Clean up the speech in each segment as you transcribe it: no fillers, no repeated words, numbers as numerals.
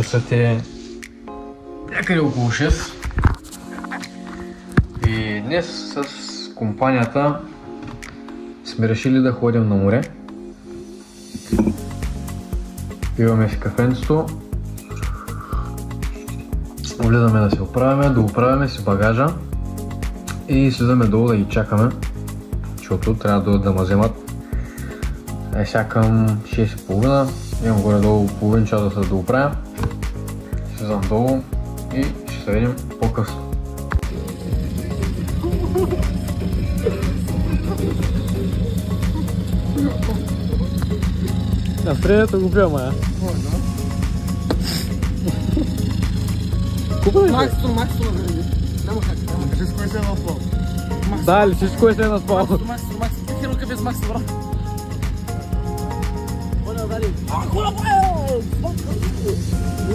часът е някъде около 6 и днес с компанията сме решили да ходим на море. Пиваме си кафенцето, влизаме да се оправяме, да оправяме си багажа и слизаме долу да ги чакаме, защото трябва да ме вземат. Сега към 6:30, имам горе-долу половин час да се дооправя. Слизам долу и ще се видим по-късно. Настроението го пия, Майя. Максимум заради. Няма как. Всичко е се на спал. Да, всичко е се на спал. Максимум. Хиро кафе с максимум.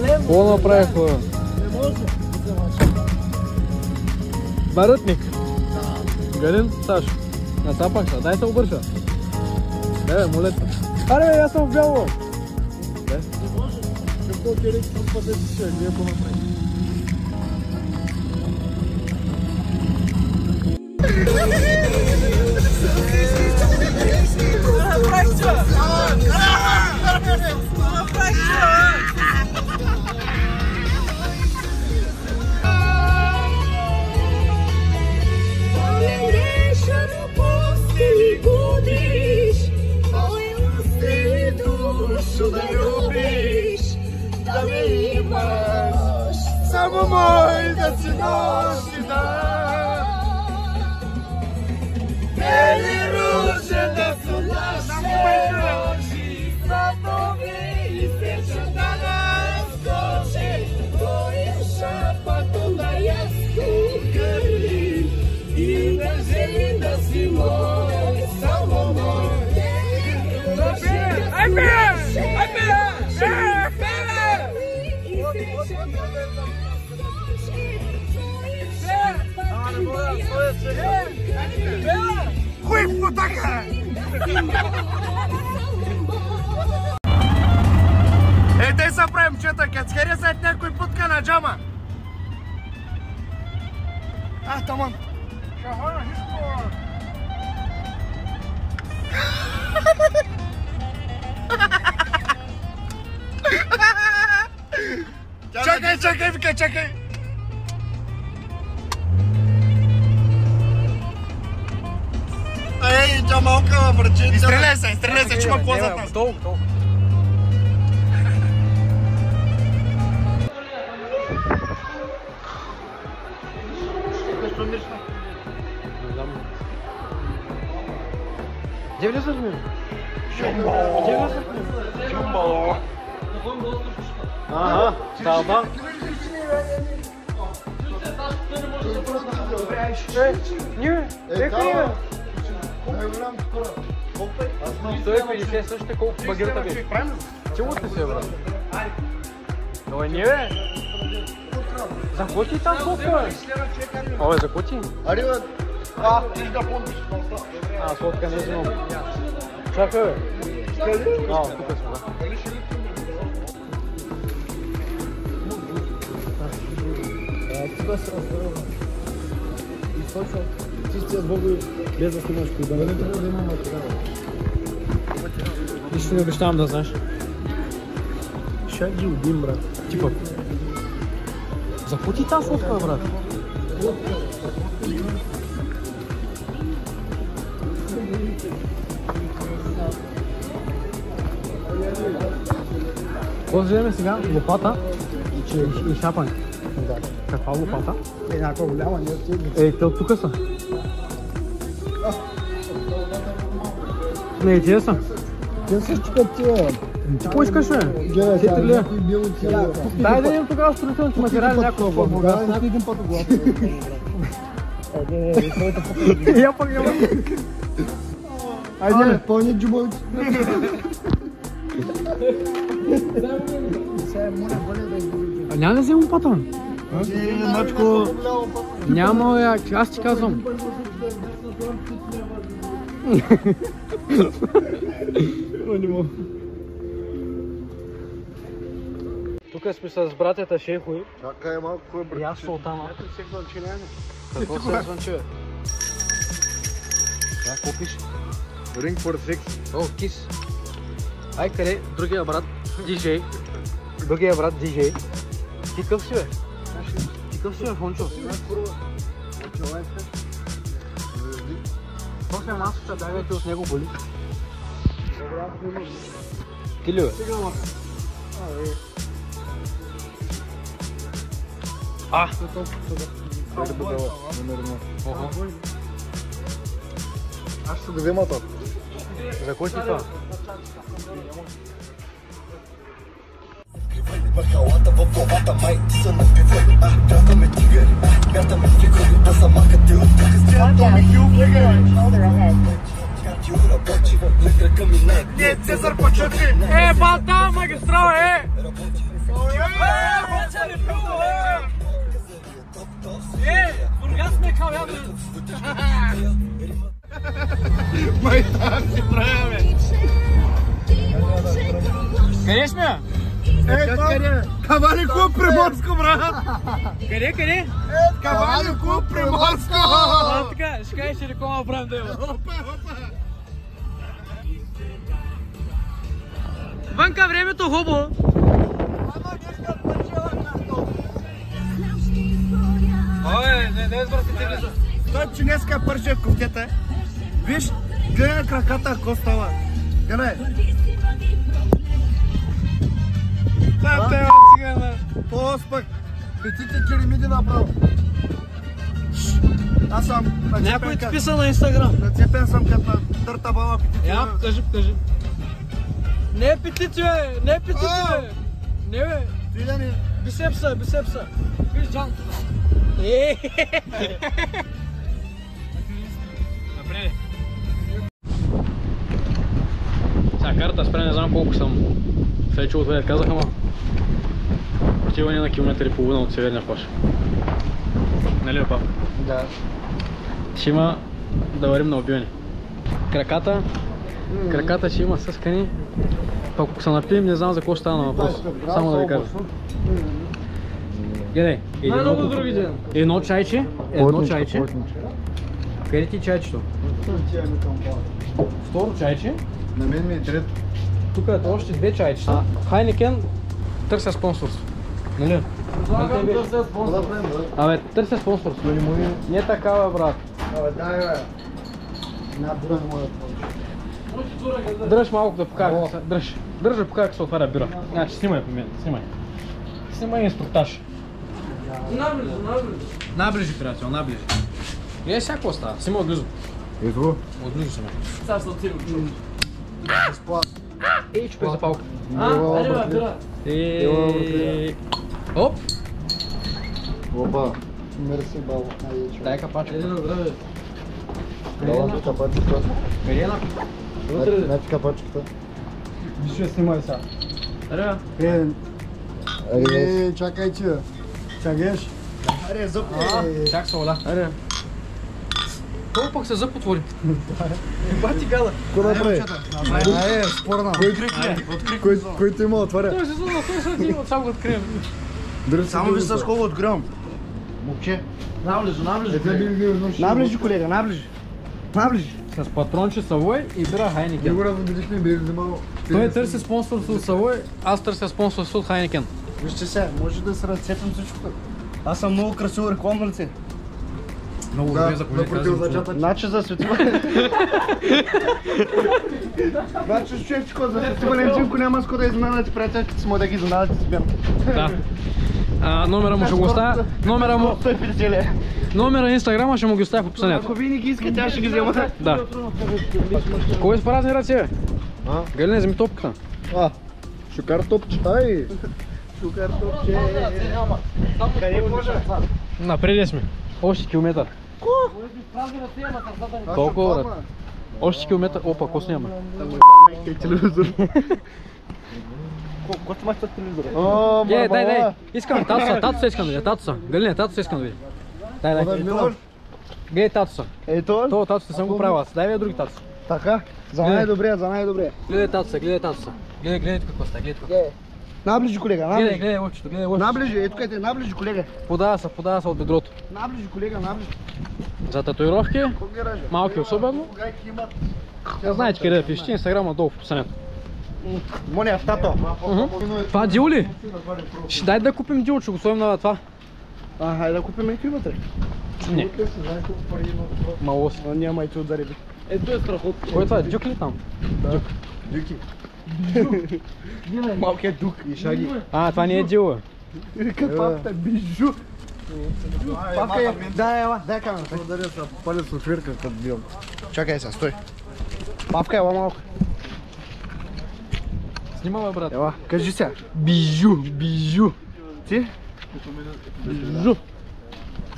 Какво направих, хора? Не може. Барътник. Галин, Саш. Насапах се, дай се обърша. Бе, моля те. Аре, бе, аз съм в бяло. Бе. Не може. Какво ти реки спасете човек, вие по-направи. Само мой да си носи Бели руже да са наши рожи, садови и сеча да нас кожи, твоя шапато на яско гърли и да жели да си мой, само мой. Ай бе! Ай бе! Хуй в потака! Ей, се правим чета, кът харесат някой путка на джама. Таман. Чакай, вика, чакай! Ей, тя малка, браче! Изстреляй се, че има кола зад нас! Толкова. Где влезешь, блин? Чумбало! Ага, сталба. Не, ехай! 150 също колко багирата беше. Чего ти се, брат? Ой, не бе! Захвати там сотка! Ой, захвати! Ари, бе! Ти да помниш. Сотка не знам. Чакай, бе! Тук сме, да. Тук се разправя. Източва чистия Богой без да снимаш кода. Не трябва да има материал. Нищо не обещавам да знаеш. Ще ги убим, брат. Типа. Заплати тази сотка, брат. Какво вземем сега? Лопата и шапане. Да. Каква лопата? Някаква голяма, не отидем. Те от тук са. Не, тия са. Те също като тия. Ти какво искаш, бе? Гледай, Ти гледай. някой бил от тия. Дай да имам тогава строителните материали някакво в Бургас. Някой един път оглавя. Твоята покажи. Я пък няма. Айде, пълни джубовите. Няма да вземам патрон. Мачко, Няма, аз ти казвам. Тук сме с братята шейхови. Чакай малко, кой е брат? И аз султана. Ето се звънчиня. Какво се звънчи, бе? Какво пише? Ring for sex. О, кис. Ай, къде? Другия брат, диджей. Другия брат, диджей. Ти къв си, бе? Ти къв си, бе, Фончо? После масата, дай вече от него боли. Ти ли, бе? А! Аз ще го взема то. За кой си това? Бакалата в главата май ти са напивали. Гата ме тигъри, гата ме фигури, да са макати от Watch out, you're going shoulder ahead. Тю работи, на крака ми не. Не, Цезар, почути! Балта, магистрал, Бургас ме кавя, бе! Майдан си правяме! Къде сме? Кавали клуб Приморско, брат! Къде? Кавали клуб Приморско! А, така, ще кажеш, че реклама правим да има. Вънка времето хубаво. Ой, не извъртите влиза. Той чинеска пърже в ковкета. Виж, гледай краката, ако става. Гледай. Та е цигана. По-спък. Петите керамиди направо. Аз съм Някой ти писа на Инстаграм. нацепен съм като на дърта баба петите. Я, покажи. Не е петици, бе! Не е петици, бе! Не, бе! Видя ни. Бисепса. Виж, Джан. Напред. Сега карта спре, не знам колко съм. Вече отведе казаха, ма. Отиване на километри и половина от северния плаж. Нали, пап? Да. Ще има да варим на обиване. Краката ще има съскани. Пак ако се напием, не знам за какво ще става на въпрос. Само да ви кажа. Гледай, едно чайче. Къде ти чайчето? Второ чайче. На мен ми е трето. Тук е още две чайчета. Хайникен търся спонсорство. Нали? Абе, търся спонсорство. Не е такава, брат. Абе, дай, бе. На бира не може да получи. Дръж малко да покажа. Дръж да покажа как се отваря бира. Значи, снимай по мен, снимай инструктаж. Наближи, приятел, наближи. Гледай всяко остава, снимай отблизо. Ето. Отблизо снимай. Сплат. Ей, чупай за палка. Оп! Опа. Мерси, баба. Дай капачка. Дала капачката. Къде е на? Значи капачката. Виж, снимай сега. Чакай, че. Чакаш. Аре, зъб. Чак се, вода. Колко пък се зъб отвори? Бати гала. Какво да прави? Спорна. Който има отваря. Той се зъбна, той се само го открием. Само ви с колко откривам. Момче. Наближи. Наближи, колега, наближи. С патронче Савой и бира Хайникен. Не го разбудиш ми, бе вземал. Той търси спонсорство от Савой, аз търся спонсорство от Хайникен. Вижте сега, може да се разцепим всичко. Аз съм много красиво рекламно лице. Много добре заповеди. Значи за светиване. Значи човечко за светиване взимко няма с кой да изненадате приятелите си, може да ги изненадате с бян. Да. Номера му ще го оставя. Номера Инстаграма ще му ги оставя в описанието. Ако вие не ги искате, аз ще ги взема. Да. Кой с празни ръце, бе? Галина, вземи топката. Шукар топче. Ай! Шукар топче. Къде може? Напред сме. Още километър. Толкова, брат. Още километър. Опа, кос няма. Телевизор. Колко ти мачта телевизора? Дай. Искам татуса искам да видя. Татуса. Галина, татуса искам да видя. Дай. Гледай татуса. Ето? Това татуса съм го правил аз. Дай ви други татуса. Така? За най-добре. Гледай татуса. Гледай какво става. Гледай тук. Наближи, колега, наближи. Гледай очито, гледай очито. Наближи, ето къде, наближи, колега. Подава се от бедрото. Наближи, колега, наближи. За татуировки, малки особено. Я знаете къде да пишете, инстаграма долу в описанието. Моля, автото. Това дил ли? Ще дай да купим дил, ще го сложим на това. Хайде да купим и вътре. Не. Мало си. Няма и от зареби. Ето е страхот. Кой е това? Дюк ли там? Да. Дюки. Малкият дух и шаги. А, това не е дил. Какъв папата, бижу. Папка е. Дай камерата. Ударя се палец от швирка, като бил. Чакай сега, стой. Папка, ела малко. Снимава, брат. Ела, кажи сега. Бижу. Ти? Бижу.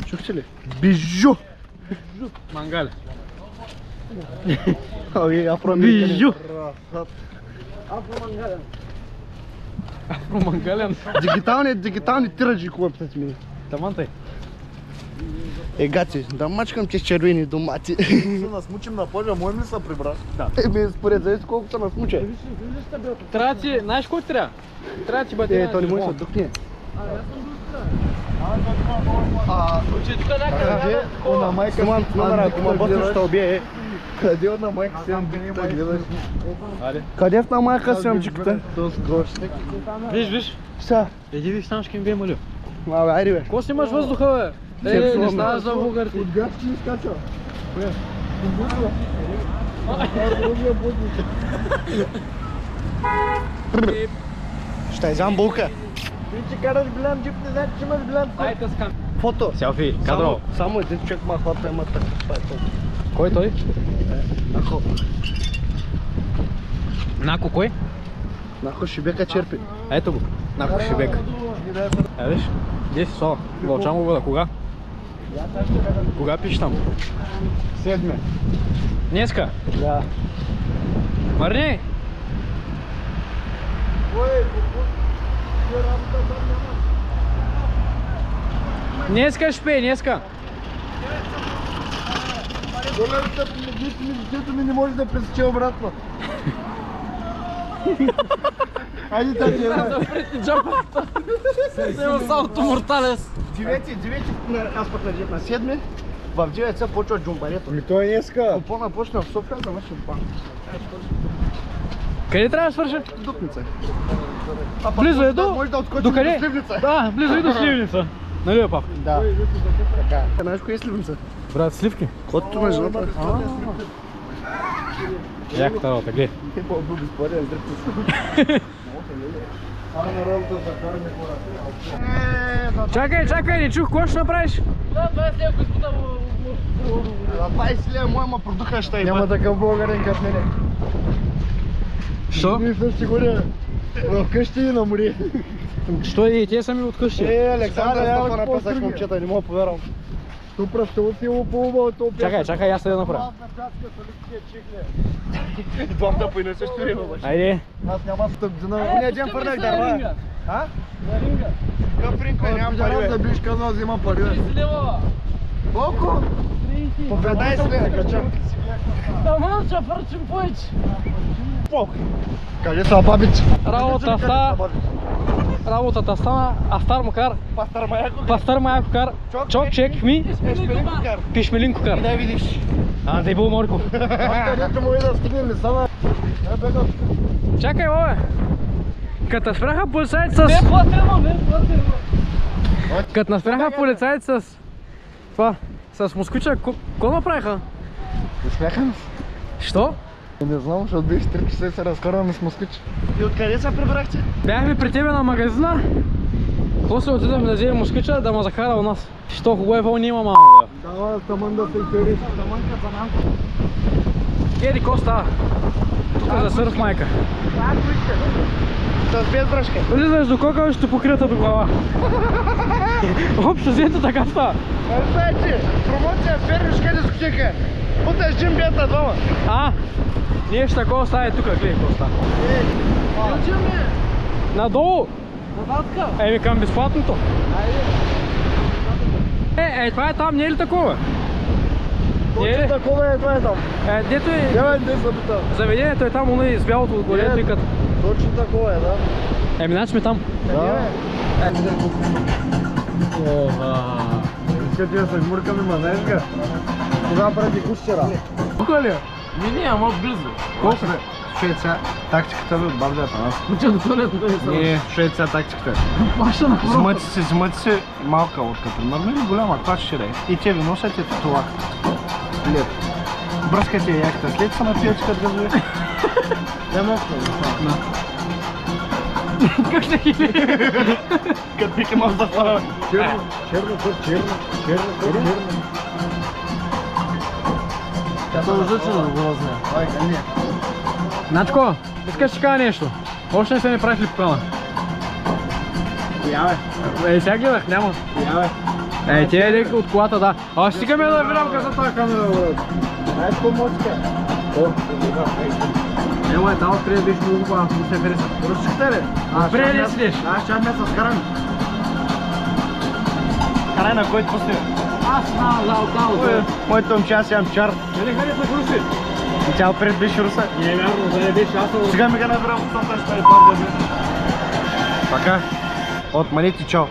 Чухте ли? Бижу. Мангале. Бижу. Афромангален. Дигитални тираджи купят ми. Таман тъй. Гати, да мачкам ти с червени домати. Се насмучим на пожа, можем ли се прибра? Да. Според зависи колко се насмуча. Трябва да ти, знаеш кой трябва? Трябва да ти бъде. То не може да духне. Она майка Снимам номера, ако ме бъдеш ще убие. Къде она майка си да гледаш? Къде в на майка си амчиката? То с грошник. Виж. Са. Еди виж там ще им бе малю. Абе, айде бе. Ко снимаш въздуха, бе? Не ставаш за българите. От гад ще изкача. Ще изям булка. Ти че караш голям джип, не знаеш, че имаш голям кол. Айде скам. Фото. Селфи, кадро. Само един човек ма хвата има така. Това е толкова. Кой той? Нахо. Нако кой? Нахо шибека черпи. Ето го. Нако Шибек. Виж? Где си Слава? Вълчан вода. Кога? Кога пишеш там? 7. Днеска? Да. Марни! Днеска ще пее, днеска. Детето ми не може да пресече обратно. Айде тази една. Сема салто морталес. 9 аз пък на 7. В 9 се почва джумбарето. Ми той е днеска. Купона почна в София, завърши в банк. Къде трябва да свърша? Дупница. Близо е до... Може да откочи До къде? до Сливница. Да, близо и до Сливница. Нали е, пап? Да. Така. Знаеш кое е Сливница? Брат, сливки? Котото на жената. Яката работа, гледай. Е по-добро безпория, издръпте се. Чакай, не чух, какво ще направиш? На 20 лева моя ма продуха ще има. Няма такъв българин като мене. Що? Ние съм сигурен. Вкъщи и на море. Що и те са ми от къщи? Александър няма Стафа какво написах други. момчета, не мога повярвам. Ту пръщало си му по-убаво, то Чакай, аз да я направя. Двамата по едно също време беше. Айде. Аз няма стъпдина. Уния ден фърнах дърва. А? Какъв ринка, нямам пари Да бе. биш казал, взима пари. Колко? По 15 лева качам. Таман, ще фърчим повече. Къде са бабите? Работата стана, астар макар, Пастър Маяко. пастър майко кар, чок чек ми, Еспелинкокар. пишмелинко кар. Да видиш. Андей был Морков. Където му и да стигнем ли са? Чакай, бабе. Като спряха полицайци с... Като наспряха полицайци с... Това, с москвича, какво направиха? Успяха ли? Що? Не знам, защото биш 3 часа и се разкарваме с москвич. И откъде се прибрахте? Бяхме при тебе на магазина. После отидахме да вземем москвича да ме закара у нас. Що, кого е вълни има мамо, бе? Дава таман да се изтериш. Еди, ко става? Тук е за сърф, майка. С без дръжка. Влизаш до кокъл, ще покрита до глава. Общо взето така става. Знаете, промоция Пернишка дискотека. Путаш джим бета двама. А, ние ще такова става тук, гледай какво става. Надолу? Еми към безплатното. Това е там, не е ли такова? Не е ли? Такова е, това е там. Дето е... Няма де са бита. Заведението е там, оно е с бялото отгоре и като... Точно такова е, да. Еми, значи сме там. Да. Искате да се жмуркаме, ма знаеш га? Кога преди кущера? Тук ли? Не, ама близо. Колко бе? Швеция, тактиката ви от бабдата нас. Уча до туалетно да не съм. Не, Швеция тактиката. Паша на Взимате си малка лодка, примерно, или голяма, това ще рей. И те ви носят ето това. Лед. Бръскате яхта, след са напият, като газове. Не мокно. Как ще хили? Като пики мал да хвана. Черно. Това е ужасено да го разне. Айка, не. Начко, искаш да кажа нещо? Още не се не правиш ли покана? Я бе. Сега гледах, няма. Я бе. Ти е от колата, да. А стигаме да видам къде са тази камера, брат. Знаеш какво моцка? Ела, да, откъде беше много хубава, му се хареса. Поръчахте ли? Добре ли седиш? Аз чакаме с каран. Карай на който пусне. Аз знам, да. Моето момче, аз имам чар. Не хареса Руси? И тя пред беше руса. Не е вярно, да не беше, аз съм... Сега ми ga набирам от това, ще е там да бе. Така. От манити чао.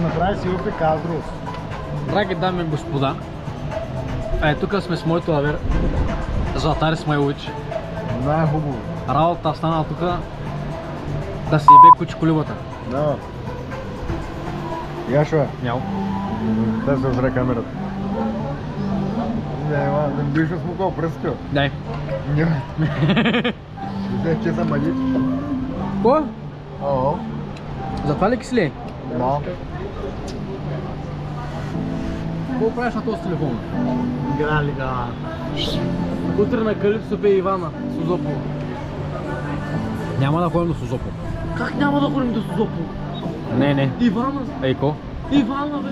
Направи си опи Каздрус. Драги дами и господа, тук сме с моето авер, Златар Исмайлович. Най-хубаво. Работата стана тук да се ебе кучи колибата. Да. Яшо е. Няу. Да се озре камерата. Не биш смукал пръска. Дай. Не. Взе, че са мали. Ко? О. Затова ли кисли? Да. Какво правиш на този телефон? Играли да. Утре на Калипсо бе Ивана, Созопол. Няма да ходим до Созопол. Как няма да ходим до Созопол? Не. Ивана? Ейко? Ивана бе!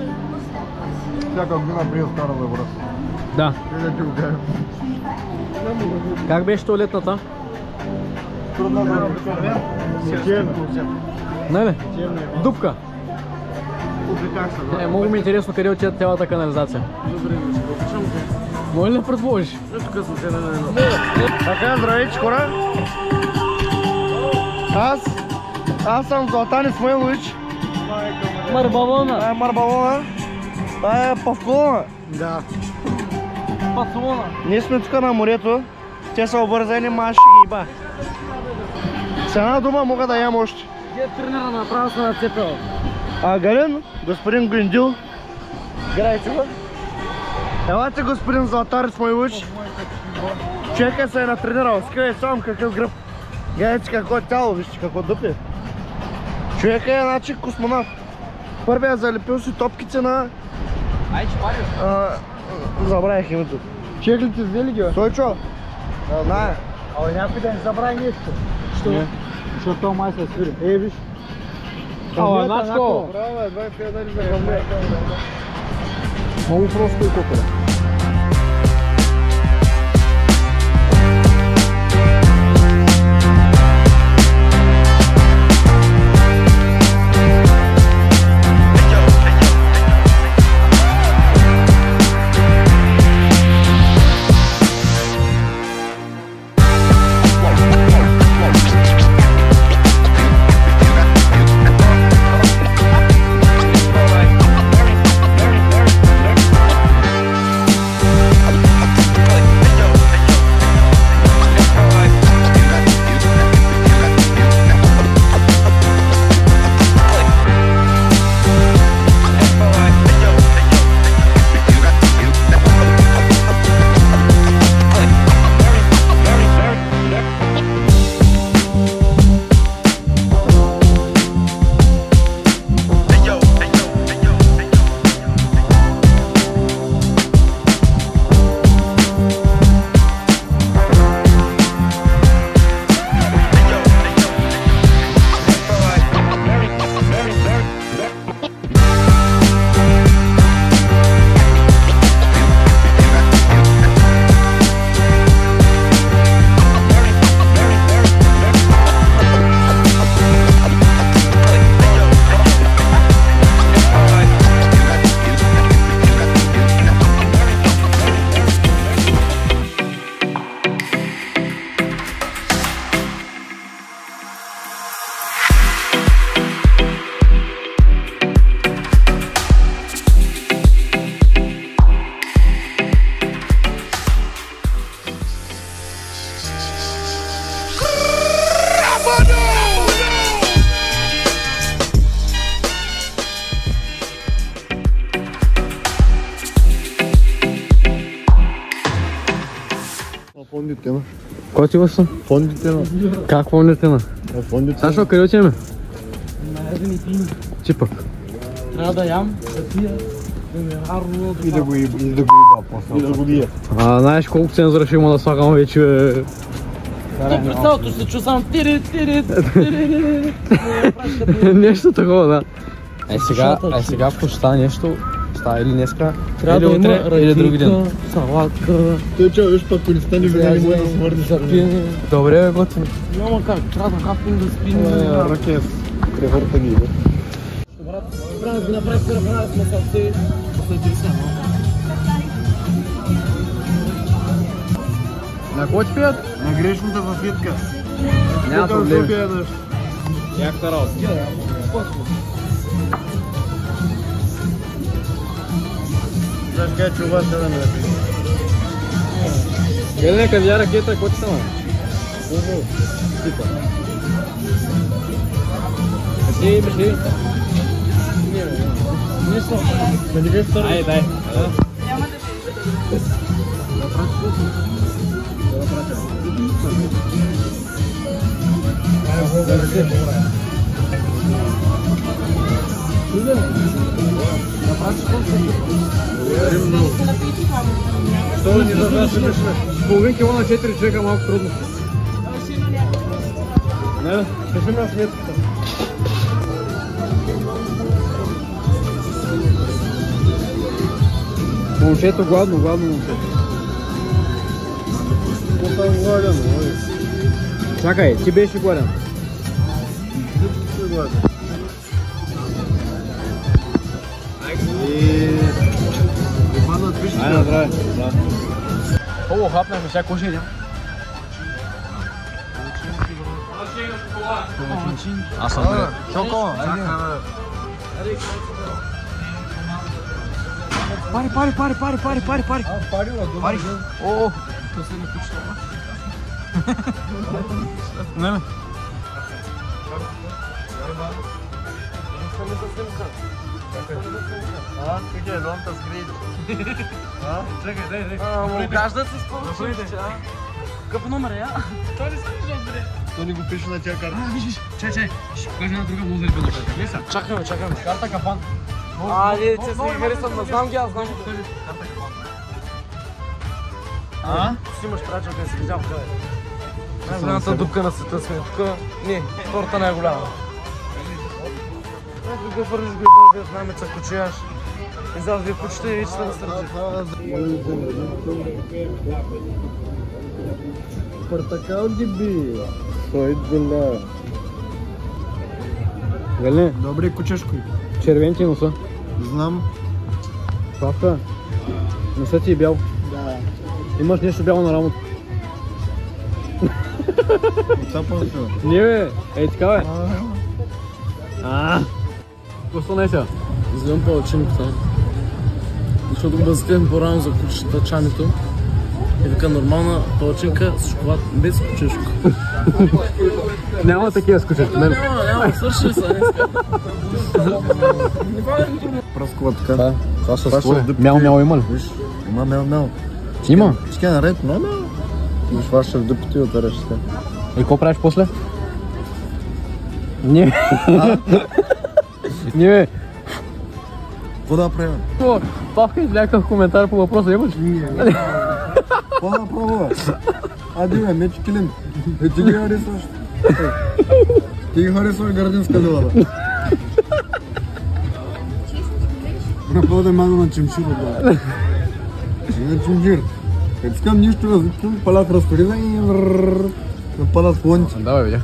Всяка година прият стара за връз. Да. И да ти ударим. Как беше туалетната? Трудно да работим. Не. Дупка. Как са, Много ми е интересно къде отиде цялата канализация. Добре, ще го обичам те. Може ли да предположиш? Тук съм се на едно. Така, здравейте хора! Аз съм Златан Исмайлович. Марбалона. Това е Марбалона. Това е Павкулона. Да. Пацулона. Ние сме тук на морето. Те са обвързани, ма аз ще ги иба. С една дума мога да ям още. Где тренера направо се нацепил? А Гален, господин Гриндил. Гледайте го. Елате господин Златар Исмайлович. Човека се е натренирал. Скъде сам какъв гръб. Гледайте какво тяло, вижте какво дупи. Човека е значи космонавт. Първият залепил си топките на... Ай, че париш. Забравих името. Чеклите взели ги, бе? Стойчо? Да. Абе, някой да не забрави нещо. Що? Защото то май се свири. Виж. Ала, Начко! Браво, едва е пиадали за гъмне. Много просто и куколя. Фондитена. Кой ти съм? Фондитена. Как фондитена? Фондитена. Сашо, къде отиваме? Чипък. Трябва да ям, да пия, да ме арно, И да го иба после. И да го бия. Знаеш колко цензура ще има да слагам вече, бе? Тук през цялото се чу само тири. Нещо такова, да. Сега ако ще стане нещо, става или днеска, или утре, или други ден. Салатка, Той че, виж пък, ако не стане вина, не може да смърди. за пиене. Добре, бе, готвим. Няма как, трябва да хапнем да спим. Ракет. Превърта ги, бе. Трябва да направи сира, правя с масалци. На кой ти пият? На грешната във Витка. Няма проблем. Як тарал. Знаеш къде чува се да ме напи? Гледай, къде я ракета, какво ти става? Къде имаш ли? Ай, дай. Половин кило на 4 човека малко трудно. Не, ще на сметката. Момчето гладно момчето. Какво съм гладен, ой? Чакай, ти беше гладен. Ти си гладен. Айде, на здраве. Хубаво, хапнахме, сега кушай, идем. Аз съм добре. Шоко, айде. Пари. Пари. О, не. Какъв е ломта с грейди? Чакай, дай. Кажда се спомниш, какъв номер е, а? Той не скажи, бре. То ни го пише на тя карта. Виж, чай, ще кажа една друга музика да кажа. Чакаме. Карта капан. Айде, че се харесвам, не знам ги, аз знам. Карта капан. Си имаш прачалка, не си видял това е. Най-голямата дупка на света сме. Тук, не, втората най-голяма. Някой го върнеш го и бълбият намеца, кучияш. И за две кучета и вече да насърчи. Портакал диби. 101 лева. Гале, Добре, кучешко. червен ти носа. Знам. Павка, носът ти е бял. Да. Имаш нещо бяло на рамото. Отцапам се. Не бе, ей така бе. Какво стана сега? Вземам палачинката. Защото го възгледам по-рано за кучета чанито. И така нормална палачинка с шоколад без кучешко. Няма такива скучат. Няма, свършили са днеска. Пръскова така. Да, това Това с твое. ще Мяу има ли? Виж, има мяу. Има. Ще е наред, мяу. Виж, това ще в дъпите и отареш сега. И какво правиш после? Не. Не. Какво да правим? Павка изляках коментар по въпроса, имаш? Какво да пробва? Ади бе, меч килим. Ти ги харесваш. Ти ги харесваш гардинска делада. Направо да мага на чимшир, бе. На чимшир. Като искам нищо различно, палят разториза и нападат клоните. Да, бе, видя.